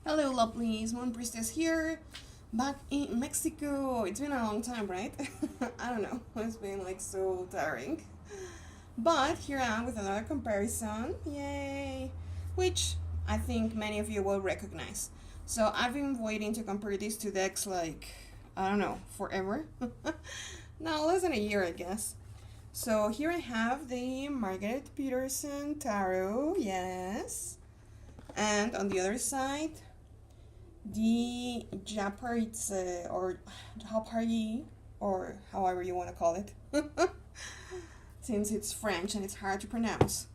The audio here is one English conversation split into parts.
Hello, lovelies. Moon Priestess here, back in Mexico. It's been a long time, right? I don't know. It's been like so tiring. But here I am with another comparison. Yay! Which I think many of you will recognize. So I've been waiting to compare these two decks like, I don't know, forever. No, less than a year, I guess. So here I have the Margarete Petersen Tarot, yes. And on the other side, the Japaridze or Japari or however you want to call it, since it's French and it's hard to pronounce.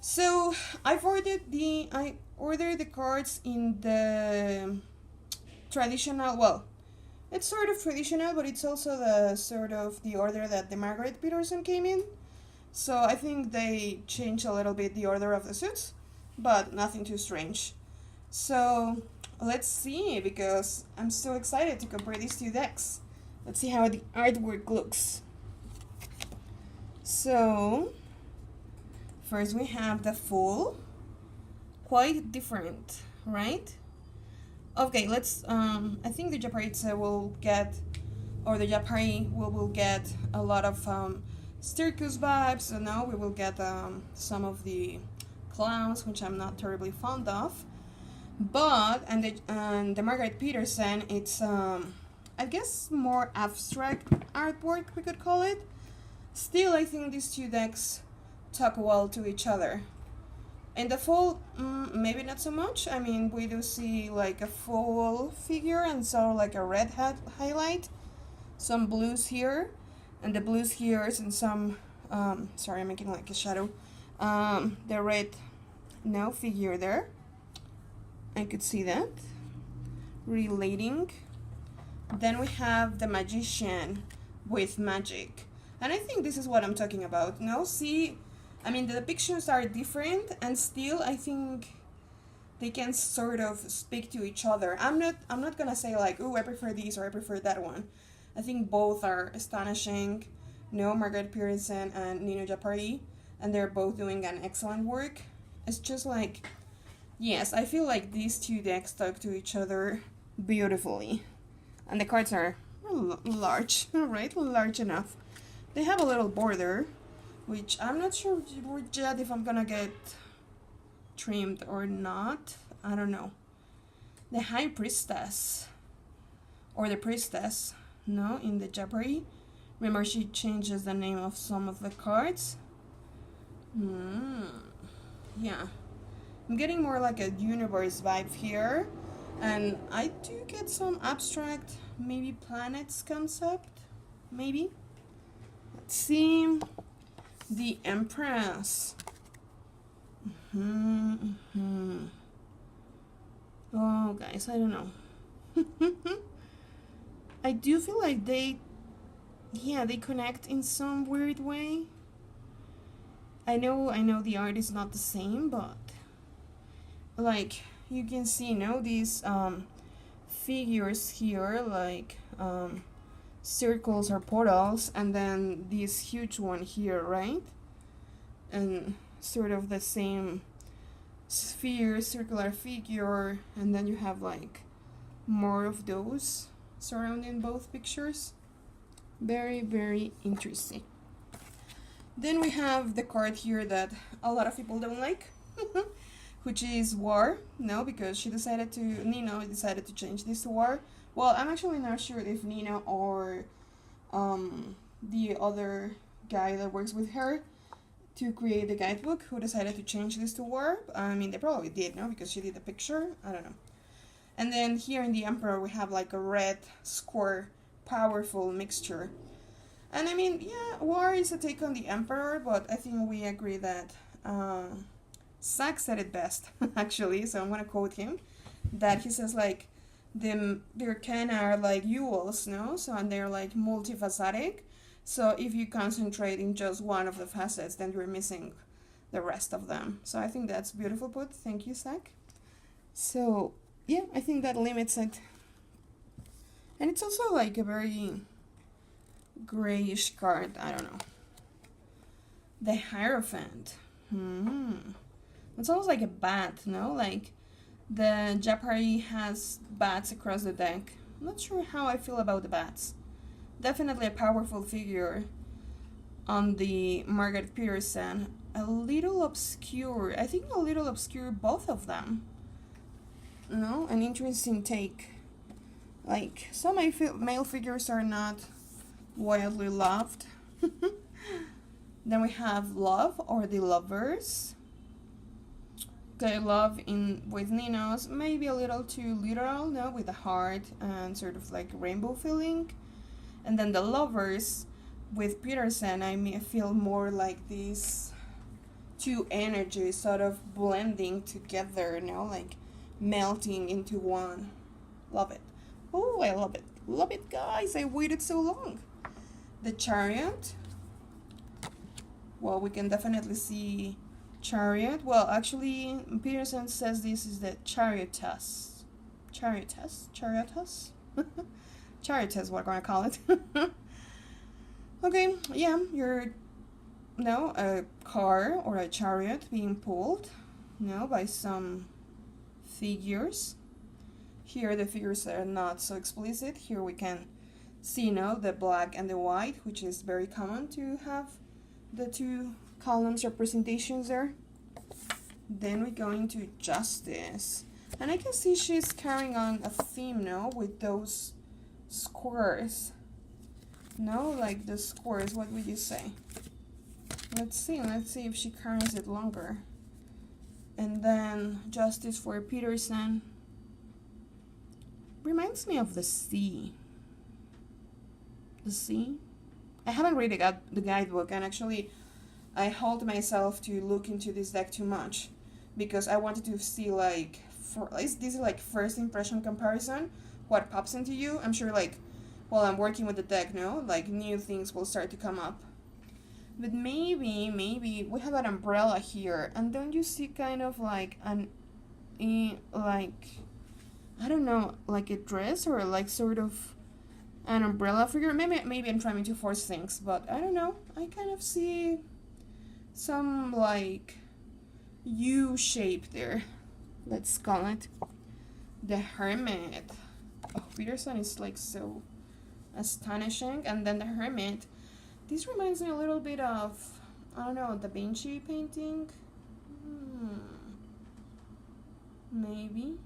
So I ordered the cards in the traditional. Well, it's sort of traditional, but it's also the sort of the order that the Margarete Petersen came in. So I think they changed a little bit the order of the suits, but nothing too strange. So let's see, because I'm so excited to compare these two decks. Let's see how the artwork looks. So first we have the full, quite different, right? Okay, let's I think the Japaridze will get, or the Japari will get a lot of circus vibes. So now we will get some of the clowns, which I'm not terribly fond of. But and the Margarete Petersen, it's I guess more abstract artwork, we could call it. Still, I think these two decks talk well to each other. In the full, maybe not so much. I mean, we do see like a full figure and so like a red hat highlight, some blues here, and the blues here is in some. Sorry, I'm making like a shadow. The red no figure there. I could see that. Relating. Then we have the magician with magic. And I think this is what I'm talking about. No, see, I mean, the depictions are different and still I think they can sort of speak to each other. I'm not gonna say like, oh, I prefer these or I prefer that one. I think both are astonishing. No, Margarete Petersen and Nino Japari, and they're both doing an excellent work. It's just like, yes, I feel like these two decks talk to each other beautifully. And the cards are large, right? Large enough. They have a little border, which I'm not sure yet if I'm gonna get trimmed or not. I don't know. The High Priestess, or the Priestess, no, in the Japari. Remember, she changes the name of some of the cards. Yeah. I'm getting more like a universe vibe here, and I do get some abstract, maybe planets concept, maybe. Let's see, the Empress. Oh, guys, I don't know. I do feel like they connect in some weird way. I know the art is not the same, but like you can see, these figures here, like circles or portals, and then this huge one here, right? And sort of the same sphere, circular figure, and then you have like more of those surrounding both pictures. Very, very interesting. Then we have the card here that a lot of people don't like, which is War. No, because Nino decided to change this to War. Well, I'm actually not sure if Nino or the other guy that works with her to create the guidebook who decided to change this to War. I mean, they probably did, no, because she did the picture. I don't know. And then here in the Emperor, we have like a red square, powerful mixture. And I mean, yeah, War is a take on the Emperor, but I think we agree that Zach said it best, actually, so I'm gonna quote him, that he says like, their kind are like jewels, no? So, and they're like multifaceted. So if you concentrate in just one of the facets, then you're missing the rest of them. So I think that's beautiful put. Thank you, Zach. So yeah, I think that limits it. And it's also like a very grayish card. I don't know. The Hierophant. It's almost like a bat, no? Like The Japari has bats across the deck. I'm not sure how I feel about the bats. Definitely a powerful figure on the Margarete Petersen. A little obscure. I think a little obscure, both of them. No, an interesting take. Like, some male figures are not wildly loved. Then we have Love or the Lovers. Okay, Love in with Ninos, maybe a little too literal, no, with the heart and sort of like rainbow feeling. And then the Lovers with Petersen, I feel more like these two energies sort of blending together, you know, like melting into one. Love it. Oh, I love it. Love it, guys. I waited so long. The Chariot. Well, we can definitely see Chariot. Well, actually, Petersen says this is the Chariotus. Chariotus? Chariotus? Chariotus, what we're gonna call it. Okay, yeah, you're a car or a chariot being pulled, by some figures. Here the figures are not so explicit. Here we can see, the black and the white, which is very common to have the two columns representations there. Then we go into Justice. And I can see she's carrying on a theme, with those squares. Like the squares, what would you say? Let's see if she carries it longer. And then Justice for Petersen. Reminds me of the sea. The sea? I haven't read the guidebook, and actually I hold myself to look into this deck too much because I wanted to see this is like first impression comparison, what pops into you. I'm sure while I'm working with the deck, new things will start to come up. But maybe we have an umbrella here, and don't you see kind of like I don't know, like a dress or like sort of an umbrella figure? Maybe I'm trying to force things, but I don't know. I kind of see some U shape there. Let's call it the Hermit. Oh, Petersen is so astonishing. And then the Hermit. This reminds me a little bit of, I don't know, Da Vinci painting. Maybe.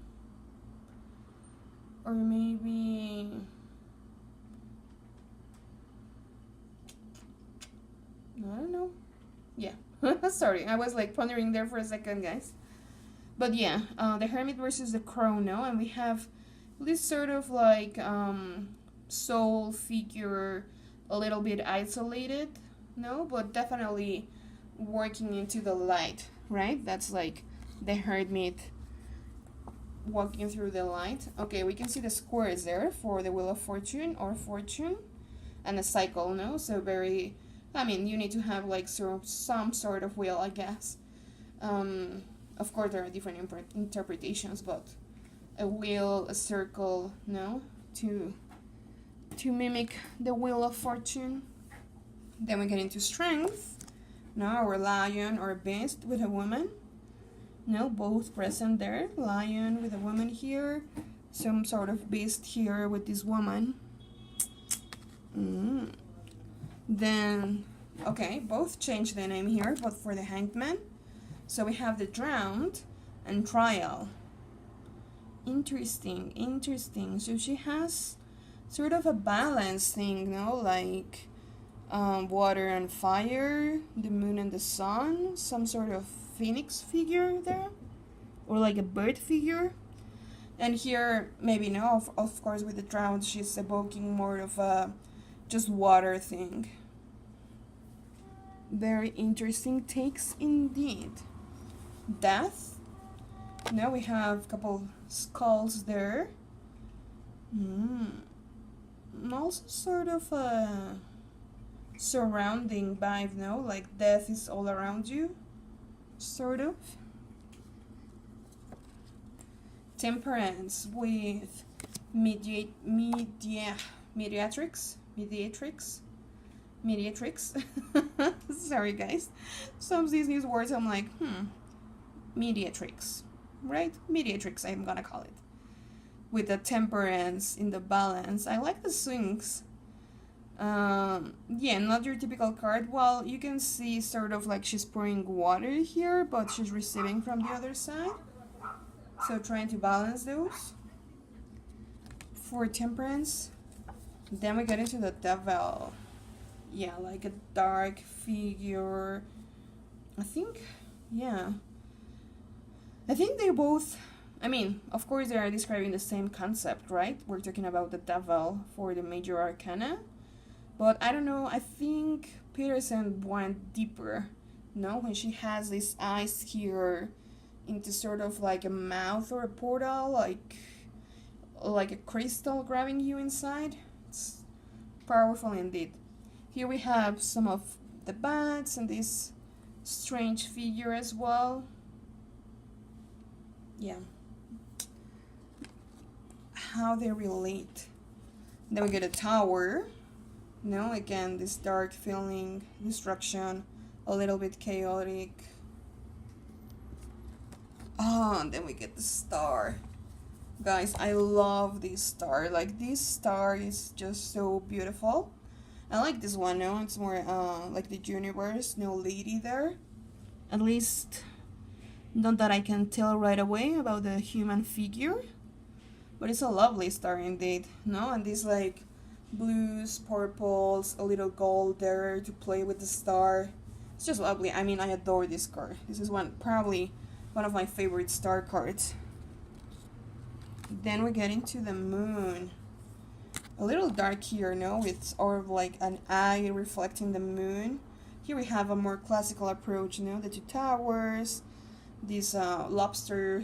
Or maybe I don't know. Yeah. Sorry, I was pondering there for a second, guys. But yeah, the Hermit versus the Crow, and we have this sort of soul figure, a little bit isolated, but definitely working into the light, right? That's the Hermit walking through the light. Okay, we can see the squares there for the Wheel of Fortune or Fortune and the cycle, so very, you need to have some sort of wheel, I guess. Of course there are different interpretations, but a wheel, a circle, to mimic the Wheel of Fortune. Then we get into Strength, our lion or beast with a woman. Both present there. Lion with a woman here. Some sort of beast here with this woman. Then, okay, both change the name here, but for the Hanged Man. So we have the Drowned and Trial. Interesting. So she has sort of a balance thing, water and fire, the moon and the sun, some sort of phoenix figure there, or a bird figure. And here, maybe of course with the Drowned, she's evoking more of a just water thing. Very interesting takes indeed. Death. Now we have a couple skulls there. Also sort of a surrounding vibe, death is all around you, sort of. Temperance with mediatrix. Sorry, guys. Some of these new words I'm mediatrix. right? Mediatrix, I'm gonna call it. With the temperance in the balance. I like the swings. Yeah, not your typical card. Well, you can see sort of like she's pouring water here, but she's receiving from the other side. So trying to balance those. For temperance. Then we get into the devil. Yeah, like a dark figure. I think, yeah. I think they both, I mean, of course they are describing the same concept, right? We're talking about the devil for the major arcana. But I don't know, I think Petersen went deeper, no? When she has these eyes here into sort of like a mouth or a portal, like a crystal grabbing you inside. It's powerful indeed. Here we have some of the bats and this strange figure as well. Yeah. How they relate. Then we get a tower. No, again, this dark feeling, destruction, a little bit chaotic. Oh, and then we get the star. Guys, I love this star. Like, this star is just so beautiful. I like this one, no? It's more like the universe, no lady there. At least, not that I can tell right away about the human figure. But it's a lovely star indeed, no? And these like blues, purples, a little gold there to play with the star. It's just lovely. I mean, I adore this card. This is probably one of my favorite star cards. Then we get into the moon. A little dark here, no? With sort of like an eye reflecting the moon. Here we have a more classical approach, you know, the two towers, this lobster,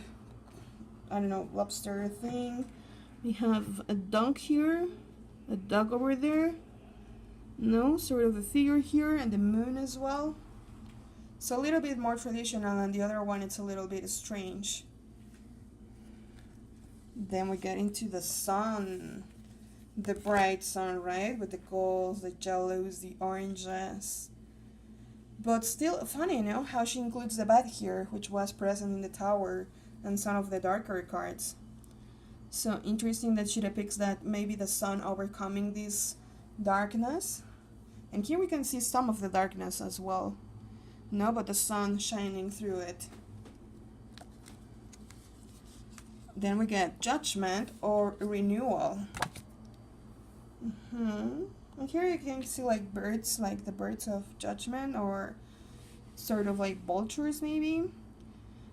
I don't know, lobster thing. We have a dog here, a dog over there, no, sort of a figure here, and the moon as well. So a little bit more traditional, and the other one it's a little bit strange. Then we get into the sun, the bright sun, right, with the golds, the yellows, the oranges. But still funny, you know, how she includes the bat here, which was present in the tower and some of the darker cards. So interesting that she depicts that maybe the sun overcoming this darkness. And here we can see some of the darkness as well. No, but the sun shining through it. Then we get judgment or renewal. And here you can see like birds, like the birds of judgment, or sort of like vultures maybe.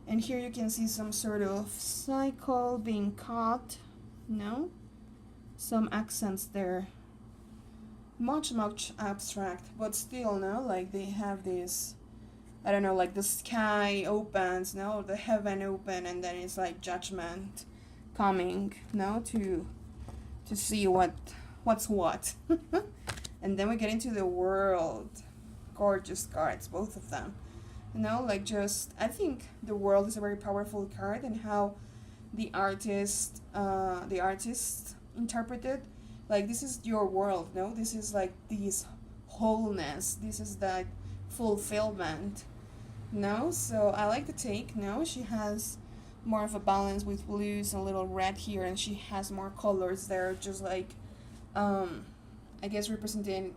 And here you can see some sort of cycle being caught, no? Some accents there. Much abstract, but still, no? Like they have this, I don't know, like the sky opens, no? The heaven open, and then it's like judgment coming, no? To see what's what. And then we get into the world. Gorgeous cards, both of them. You know, like just, I think the world is a very powerful card, and how the artist interpreted, like this is your world, no? This is like this wholeness, this is that fulfillment, no? So I like the take, no? She has more of a balance with blues and a little red here, and she has more colors there, just like, I guess representing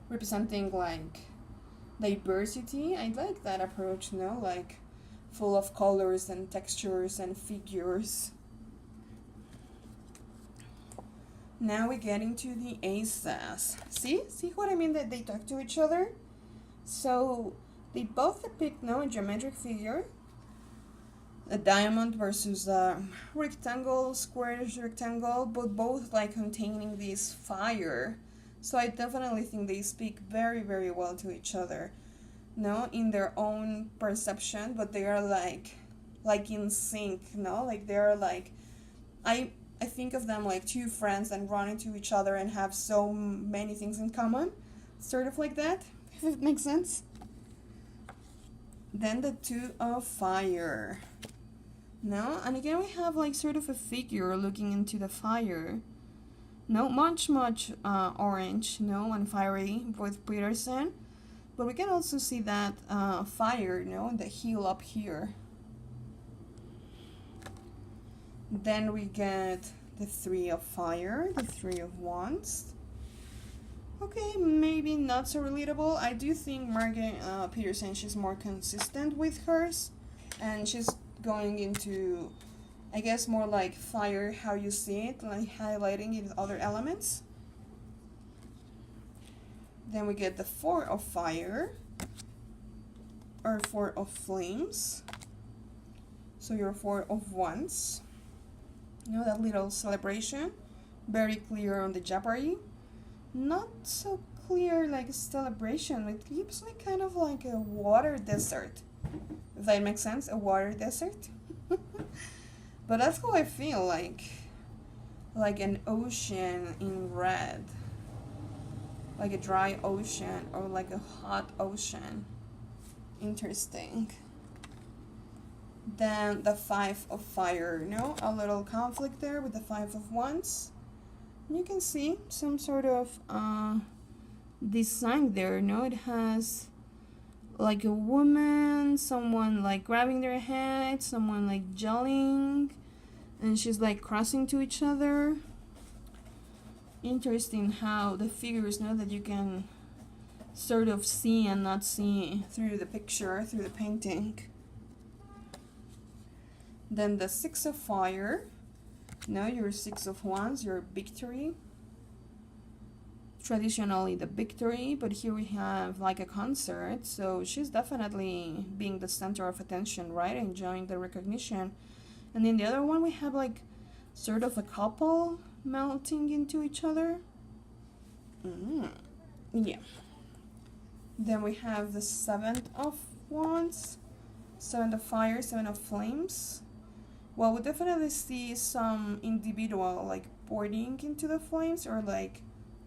like diversity. I like that approach, no? Like full of colors and textures and figures. Now we get into the aces. See what I mean, that they talk to each other? So they both depict, no, a geometric figure, a diamond versus a rectangle, squarish rectangle, but both like containing this fire. So I definitely think they speak very, very well to each other, no, in their own perception, but they are like in sync, no, like they are like, I think of them like two friends that run into each other and have so many things in common, sort of like that, if it makes sense. Then the two of fire, no, and again we have like sort of a figure looking into the fire. No, much orange, no, and fiery with Petersen, but we can also see that fire, no, the heel up here. Then we get the Three of Fire, the Three of Wands. Okay, maybe not so relatable. I do think Margarete Petersen, she's more consistent with hers, and she's going into, I guess, more like fire, how you see it, like highlighting it with other elements. Then we get the Four of Fire, or Four of Flames. So your Four of Wands. You know, that little celebration, very clear on the Japari. Not so clear like a celebration. It gives me kind of like a water desert, if that makes sense, a water desert. But that's how I feel, like an ocean in red, like a dry ocean or like a hot ocean. Interesting. Then the Five of Fire, you know, a little conflict there with the Five of Wands. You can see some sort of design there, you know, it has like a woman, someone like grabbing their head, someone like jelling, and she's like crossing to each other. Interesting how the figures, you know, that you can sort of see and not see through the picture, through the painting. Then the Six of Fire. Now your Six of Wands, your victory. Traditionally the victory, but here we have like a concert, so she's definitely being the center of attention, right? Enjoying the recognition. And in the other one we have like sort of a couple melting into each other. Yeah. Then we have the Seven of Wands, Seven of Fire, Seven of Flames. Well, we definitely see some individual like boarding into the flames or like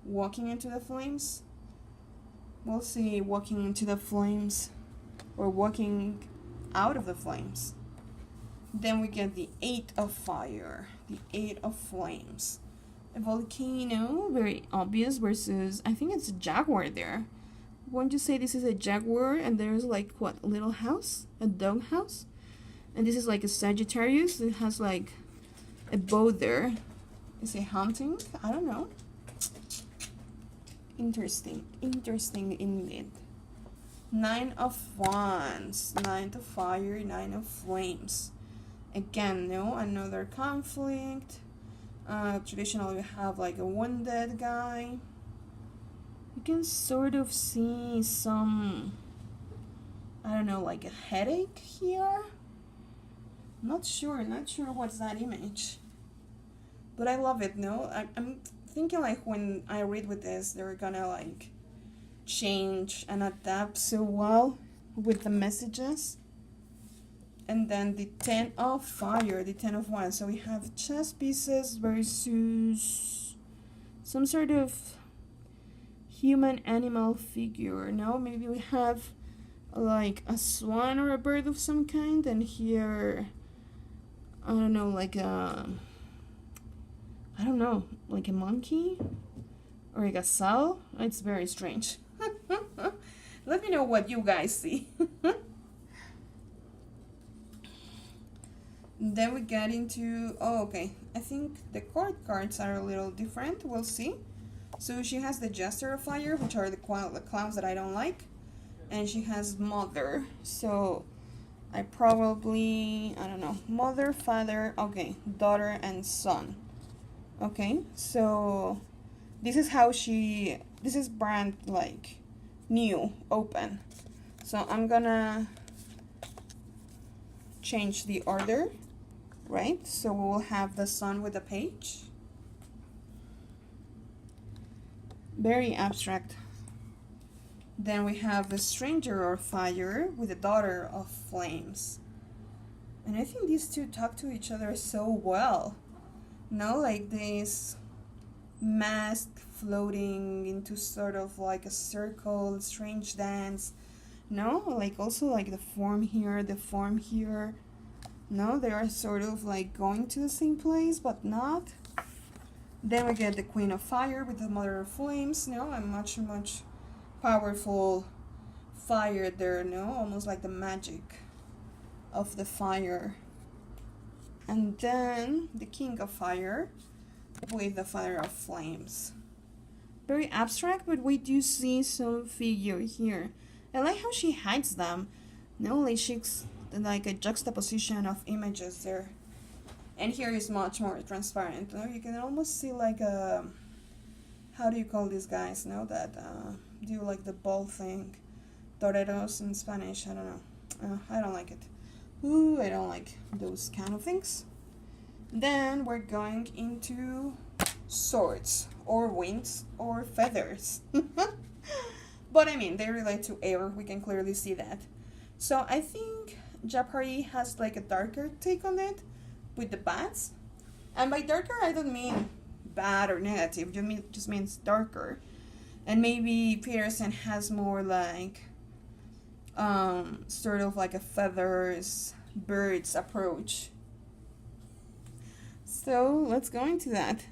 walking into the flames. We'll see walking into the flames or walking out of the flames. Then we get the Eight of Fire, the Eight of Flames. A volcano, very obvious, versus I think it's a jaguar there. Won't you say this is a jaguar and there's like what, a little house? A dog house? And this is like a Sagittarius. It has like a bow there. Is it hunting? I don't know. Interesting. Interesting indeed. Nine of Wands. Nine of Fire. Nine of Flames. Again, no, another conflict. Traditionally we have like a wounded guy. You can sort of see some, I don't know, like a headache here. Not sure what's that image, but I love it. No, I'm thinking like when I read with this, they're gonna like change and adapt so well with the messages. And then the Ten of Fire, the Ten of Wands. So we have chess pieces versus some sort of human animal figure. No, maybe we have like a swan or a bird of some kind, and here I don't know, like a, I don't know, like a monkey or a gazelle. It's very strange. Let me know what you guys see. Then we get into, oh, okay, I think the court cards are a little different. We'll see. So she has the Jester of Fire, which are the clowns that I don't like, and she has Mother. So I probably, I don't know, mother, father, okay, daughter and son. Okay, so this is how she, this is brand like new, open. So I'm gonna change the order, right? So we'll have the sun with the page. Very abstract. Then we have the Stranger of Fire with the Daughter of Flames. And I think these two talk to each other so well. No, like this mask floating into sort of like a circle, strange dance. No, like also like the form here, the form here. No, they are sort of like going to the same place, but not. Then we get the Queen of Fire with the Mother of Flames. No, a much powerful fire there. No, almost like the magic of the fire. And then the King of Fire with the Father of Flames. Very abstract, but we do see some figure here. I like how she hides them. No, like she's like a juxtaposition of images there. And here is much more transparent. You can almost see like a, how do you call these guys, no, that do like the ball thing, toreros in Spanish. I don't know. I don't like it. Ooh, I don't like those kind of things. Then we're going into swords or wings or feathers. But I mean, they relate to air. We can clearly see that. So I think Japari has like a darker take on it with the bats. And by darker, I don't mean bad or negative. Just means darker. And maybe Petersen has more like sort of like a feathers, birds approach. So let's go into that.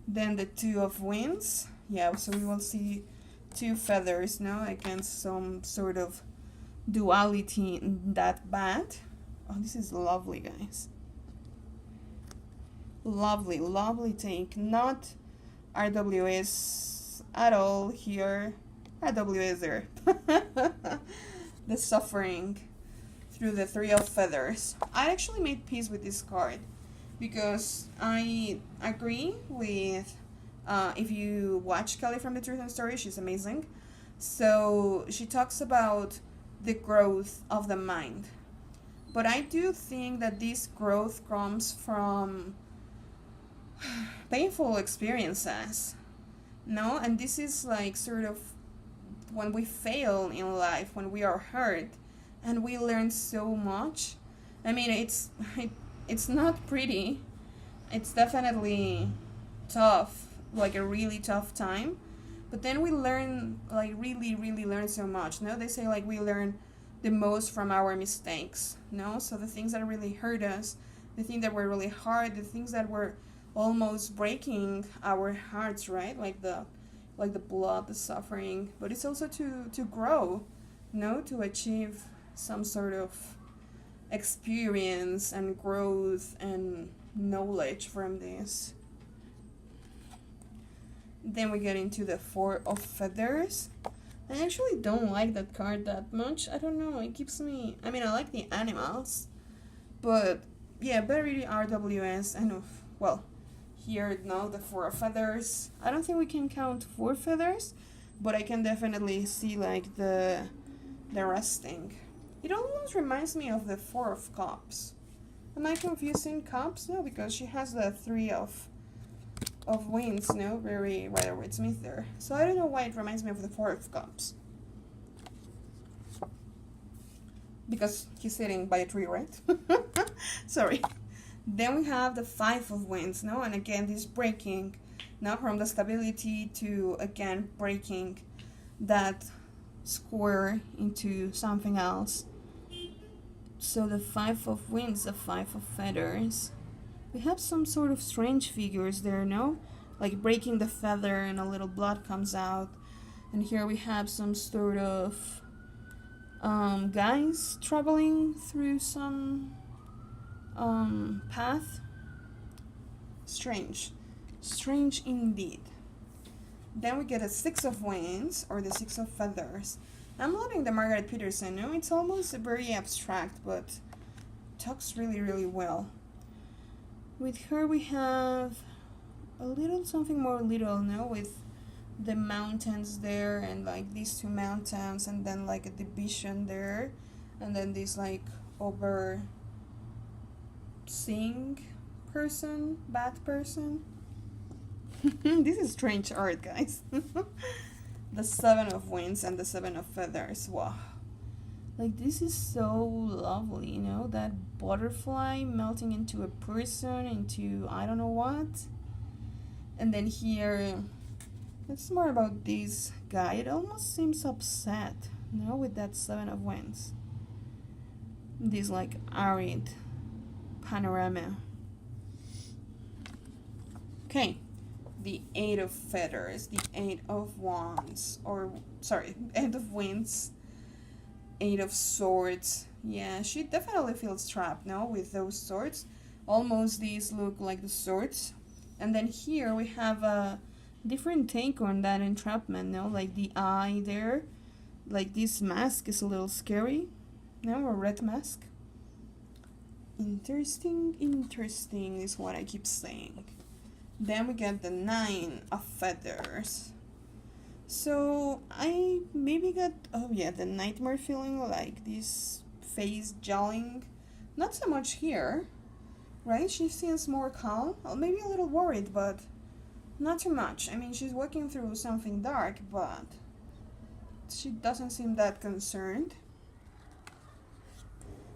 Then the Two of Winds. Yeah, so we will see two feathers now against some sort of duality in that bat. Oh, this is lovely, guys. Lovely, lovely take. Not RWS at all here. RWS there. The suffering through the Three of Feathers. I actually made peace with this card because I agree with, if you watch Kelly from the Truth and Story, she's amazing. So she talks about the growth of the mind. But I do think that this growth comes from painful experiences. No? And this is like sort of when we fail in life, when we are hurt, and we learn so much. I mean, it's not pretty. It's definitely tough, like a really tough time. But then we learn, like really, really learn so much. No, they say like we learn the most from our mistakes. No, so the things that really hurt us, the things that were really hard, the things that were almost breaking our hearts, right? Like the blood, the suffering. But it's also to grow, no, to achieve some sort of experience and growth and knowledge from this. Then we get into the Four of Feathers. I actually don't like that card that much. I don't know, it keeps me... I mean, I like the animals, but yeah, very RWS. I know, well, here now the Four of Feathers. I don't think we can count 4 feathers, but I can definitely see like the resting. It almost reminds me of the Four of Cups. Am I confusing cups? No, because she has the Three of Winds, no? Very Rider-Waite-Smith there. So I don't know why it reminds me of the Four of Cups. Because he's sitting by a tree, right? Sorry. Then we have the Five of Winds, no? And again, this breaking, now from the stability to, again, breaking that square into something else. So the Five of Winds, the Five of Feathers. We have some sort of strange figures there, no? Like breaking the feather and a little blood comes out. And here we have some sort of guys traveling through some path. Strange. Strange indeed. Then we get a Six of Winds, or the Six of Feathers. I'm loving the Margarete Petersen, no? It's almost very abstract, but talks really, really well. With her we have a little something more little, no? With the mountains there and like these two mountains and then like a division there and then this like overseeing person, bad person. This is strange art, guys. The Seven of Winds and the Seven of Feathers. Wow. Like, this is so lovely, you know? That butterfly melting into a person, into I don't know what. And then here, it's more about this guy. It almost seems upset, you know, with that Seven of Winds. This, like, arid panorama. Okay. The Eight of Feathers, the Eight of Wands, or, sorry, Eight of Winds, Eight of Swords. Yeah, she definitely feels trapped, no, with those swords. Almost these look like the swords. And then here we have a different take on that entrapment, no? Like the eye there. Like this mask is a little scary. No, a red mask. Interesting, interesting is what I keep saying. Then we get the 9 of feathers. So I maybe got, oh yeah, the nightmare feeling, like this face gelling. Not so much here, right? She seems more calm, well, maybe a little worried, but not too much. I mean, she's walking through something dark, but she doesn't seem that concerned.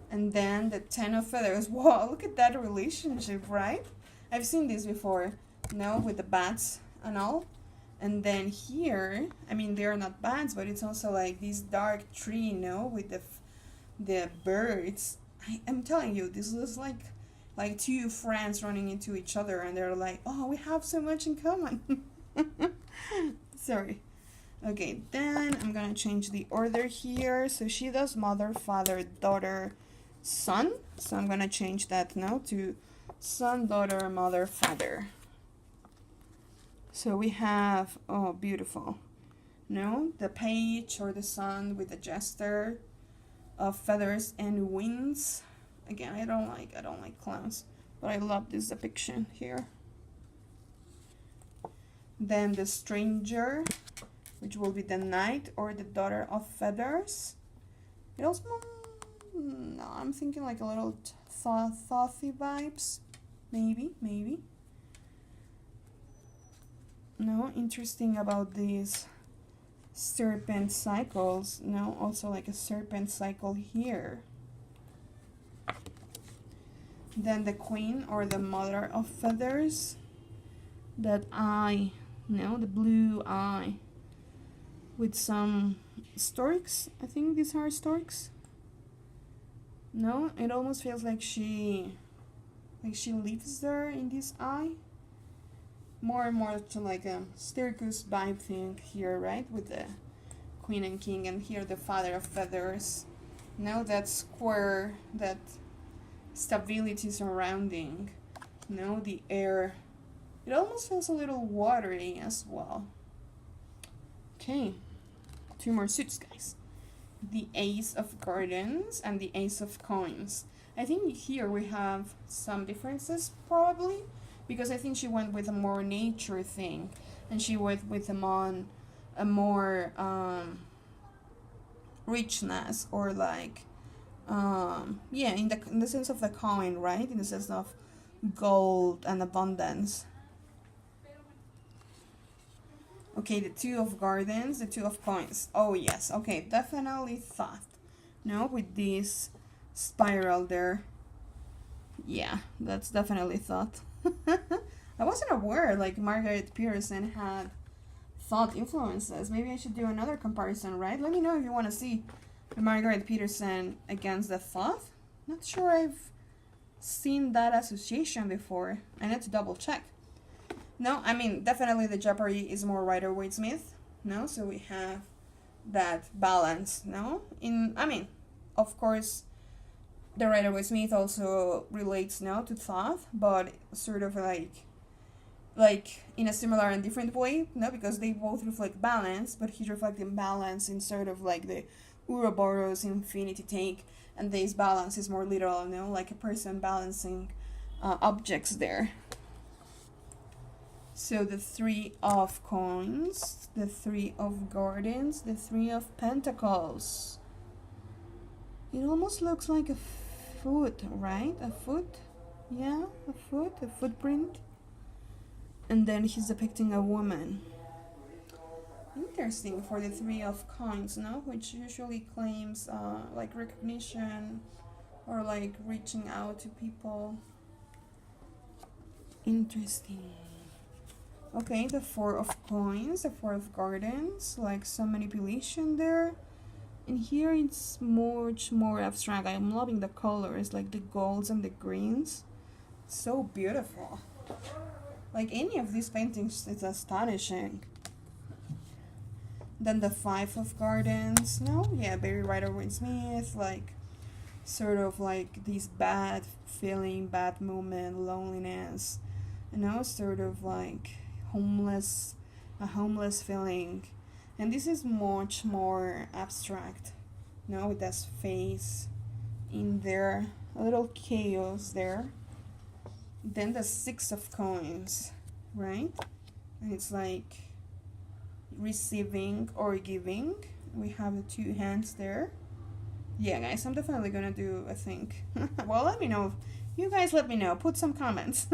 And then the 10 of feathers. Wow, look at that relationship, right? I've seen this before, with the bats and all. And then here, I mean, they're not bats, but it's also like this dark tree, with the birds. I'm telling you, this looks like two friends running into each other, and they're like, oh, we have so much in common. Sorry. Okay, then I'm gonna change the order here. So she does mother, father, daughter, son. So I'm gonna change that now to son, daughter, mother, father. So we have, oh, beautiful. The page or the sun with the jester of feathers and wings. Again, I don't like clowns, but I love this depiction here. Then the stranger, which will be the knight or the daughter of feathers. It also, no, I'm thinking like a little thothy vibes. Maybe. No, interesting about these serpent cycles. No, also like a serpent cycle here. Then the queen or the mother of feathers. That eye, the blue eye. With some storks. I think these are storks. No, it almost feels like she lives there in this eye. More and more to like a circus vibe thing here, right? With the queen and king, and here the father of feathers. That square, that stability surrounding, the air. It almost feels a little watery as well. Okay, 2 more suits, guys. The ace of gardens and the ace of coins. I think here we have some differences probably, because I think she went with a more nature thing, and she went with a more richness, or like in the sense of the coin, right? In the sense of gold and abundance. Okay, the 2 of gardens, the 2 of coins. Oh yes, okay, definitely thought. With this spiral there. Yeah, that's definitely thought. I wasn't aware like Margarete Petersen had thought influences. Maybe I should do another comparison, right? Let me know if you want to see Margarete Petersen against the thought. Not sure I've seen that association before. I need to double check. No, I mean, definitely the Jeopardy is more Rider-Waite-Smith. So we have that balance. Of course, the Rider-Waite-Smith also relates to thought, but sort of like in a similar and different way, because they both reflect balance, but he's reflecting balance in sort of like the Ouroboros infinity take, and this balance is more literal, like a person balancing objects there. So the 3 of coins, the 3 of gardens, the 3 of pentacles. It almost looks like a foot, right? A foot? Yeah, a footprint. And then he's depicting a woman. Interesting for the 3 of coins, which usually claims like recognition or like reaching out to people. Interesting. Okay, the 4 of coins, the 4 of gardens, like some manipulation there. And here it's much more abstract. I'm loving the colors, like the golds and the greens. So beautiful. Like any of these paintings, it's astonishing. Then the 5 of gardens. Very Rider-Waite-Smith, like sort of like this bad feeling, bad moment, loneliness, you know, sort of like homeless, a homeless feeling. And this is much more abstract, you know, with this face in there, a little chaos there. Then the Six of Coins, right? And it's like receiving or giving. We have the two hands there. Yeah, guys, I'm definitely gonna do a think. Well, let me know. You guys let me know. Put some comments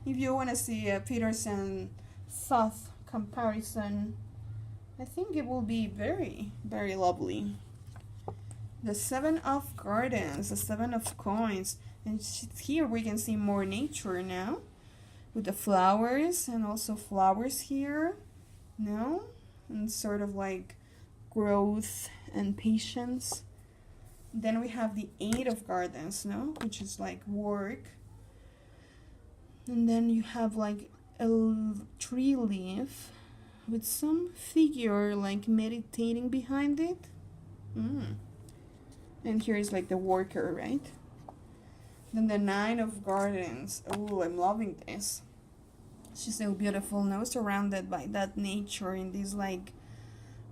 if you want to see a Petersen thought comparison. I think it will be very, very lovely. The Seven of Gardens, the Seven of Coins. And here we can see more nature now. With the flowers and also flowers here. No? And sort of like growth and patience. Then we have the Eight of Gardens, no? Which is like work. And then you have like a tree leaf with some figure like meditating behind it. And here is like the worker, right? Then the Nine of Gardens. Oh, I'm loving this. She's so beautiful now, surrounded by that nature in this like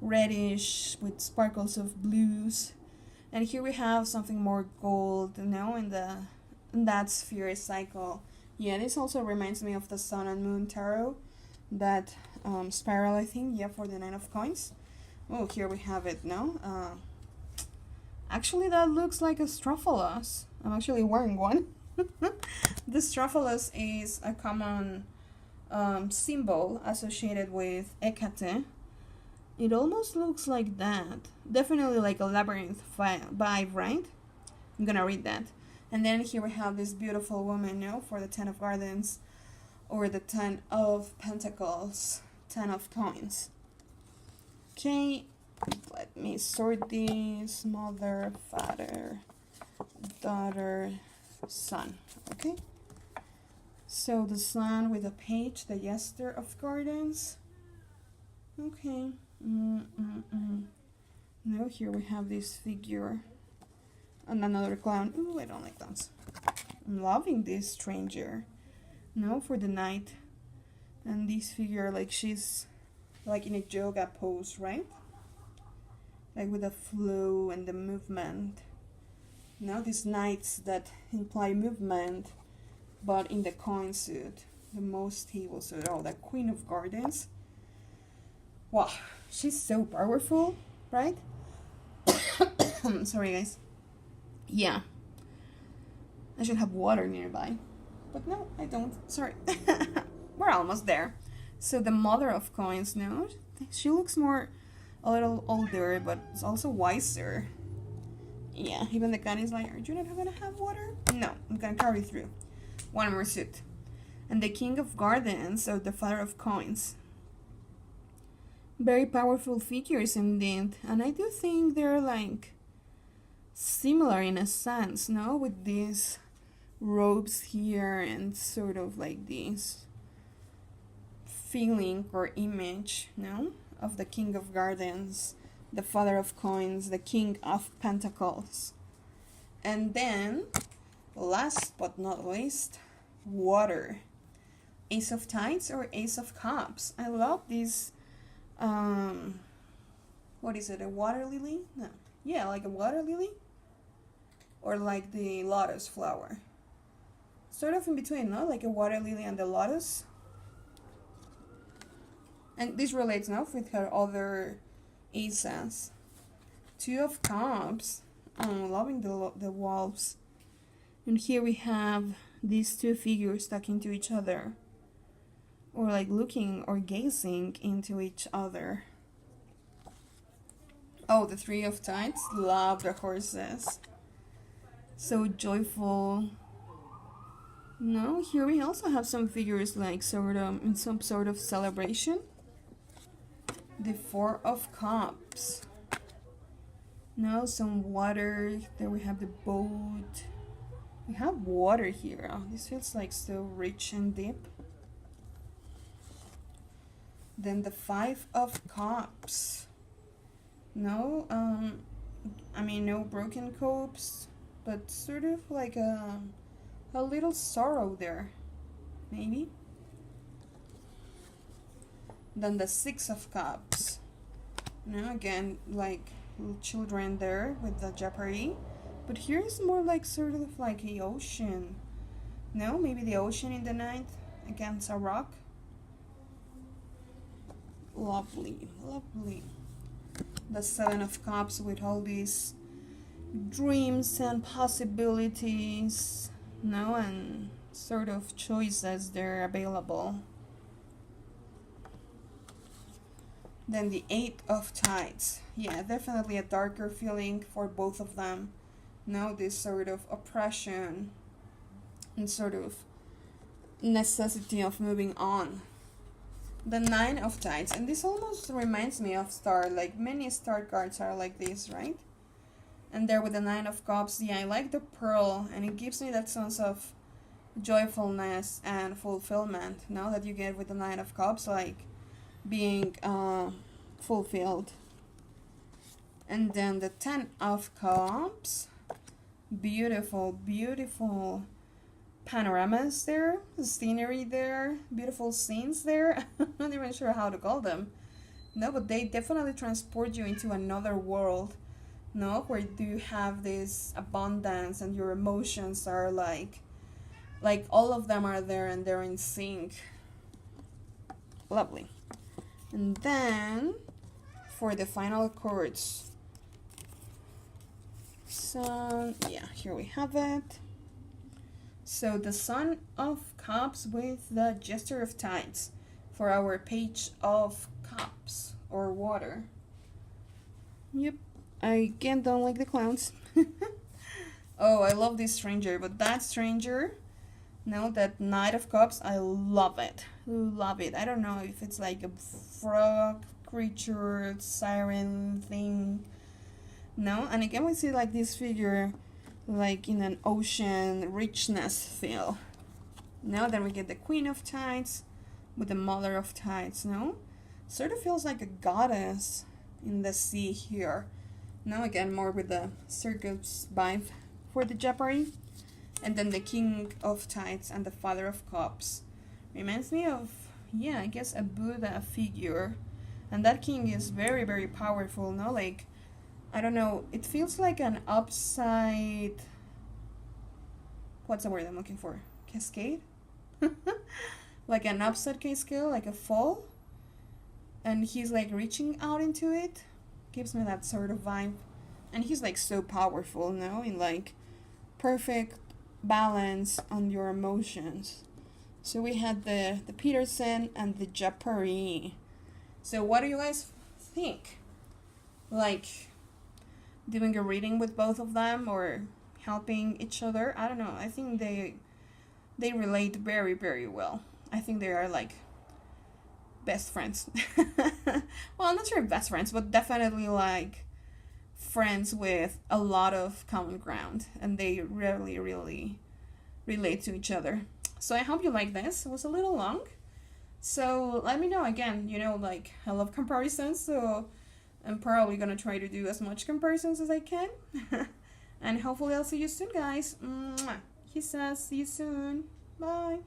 reddish with sparkles of blues. And here we have something more gold, you know, in that sphere cycle. Yeah, this also reminds me of the Sun and Moon Tarot, that spiral, I think, yeah, for the Nine of Coins. Oh, here we have it, no? Actually, that looks like a Strophalos. I'm actually wearing one. The Strophalos is a common symbol associated with Hecate. It almost looks like that. Definitely like a labyrinth vibe, right? I'm gonna read that. And then here we have this beautiful woman, no, for the Ten of Gardens, or the Ten of Pentacles, Ten of Coins. Okay, let me sort these. Mother, father, daughter, son. Okay. So the Sun with a page, the Jester of Gardens. Okay. Now here we have this figure and another clown. Ooh, I don't like clowns. I'm loving this stranger. No, for the Knight. And this figure, like she's like in a yoga pose, right? Like with the flow and the movement. Now these knights that imply movement, but in the coin suit, the most evil suit. Oh, the Queen of Gardens. Wow, she's so powerful, right? Sorry, guys. Yeah. I should have water nearby. But no, I don't. Sorry. We're almost there. So the Mother of Coins, no? She looks more a little older, but it's also wiser. Yeah, even the gun is like, are you not gonna have water? No, I'm gonna carry through. One more suit. And the King of Gardens, so the Father of Coins. Very powerful figures indeed. And I do think they're like similar in a sense, no? With these robes here and sort of like this feeling or image, no? Of the King of Gardens, the Father of Coins, the King of Pentacles. And then, last but not least, water. Ace of Tides or Ace of Cups. I love this. What is it, a water lily? No. Yeah, like a water lily. Or like the lotus flower. Sort of in between, no? Like a water lily and the lotus. And this relates now with her other aces. Two of Cups. I'm loving the wolves. And here we have these two figures talking to each other. Or like looking or gazing into each other. Oh, the Three of Tides. Love the horses. So joyful. No, here we also have some figures like sort of in some sort of celebration. The Four of Cups. Now some water. There we have the boat. We have water here. Oh, this feels like so rich and deep. Then the Five of Cups. No, I mean no broken cups. but sort of like a little sorrow there, maybe. Then the Six of Cups. Again, like little children there with the Japari. But here is more like sort of like a ocean. No, maybe the ocean in the night against a rock. Lovely, lovely. The Seven of Cups with all these dreams and possibilities, and sort of choices they're available. Then the Eight of Tides. Yeah, definitely a darker feeling for both of them. This sort of oppression and sort of necessity of moving on. The Nine of Tides, and this almost reminds me of Star, like many Star cards are like this, right? And there with the Nine of Cups, yeah, I like the pearl, and it gives me that sense of joyfulness and fulfillment, that you get with the Nine of Cups, like being fulfilled. And then the Ten of Cups, beautiful, beautiful panoramas there, scenery there, beautiful scenes there. I'm not even sure how to call them. But they definitely transport you into another world, where you have this abundance and your emotions are like all of them are there and they're in sync. Lovely. And then for the final chords, so yeah, here we have it. So the Sun of Cups with the Jester of Tides for our Page of Cups or water. Yep, I again don't like the clowns. Oh, I love this stranger, but that stranger, that Knight of Cups, I love it. Love it. I don't know if it's like a frog creature, siren thing. And again we see like this figure like in an ocean richness feel. Then we get the Queen of Tides with the Mother of Tides. Sort of feels like a goddess in the sea here. Again more with the circus vibe for the Japari. And then the King of Tides and the Father of Cups reminds me of, I guess a Buddha figure, and that king is very, very powerful. Like, I don't know, it feels like an upside, what's the word I'm looking for? Cascade? Like an upside cascade, like a fall. And he's like reaching out into it. Gives me that sort of vibe. And he's like so powerful, in like perfect balance on your emotions. So we had the Petersen and the Japari. So what do you guys think? Like doing a reading with both of them or helping each other? I don't know. I think they relate very, very well. I think they are like best friends. Well, I'm not sure best friends, but definitely like friends with a lot of common ground, and they really, really relate to each other. So I hope you like this. It was a little long, so let me know. Again, like I love comparisons, so I'm probably gonna try to do as much comparisons as I can. And hopefully I'll see you soon, guys. He says see you soon. Bye.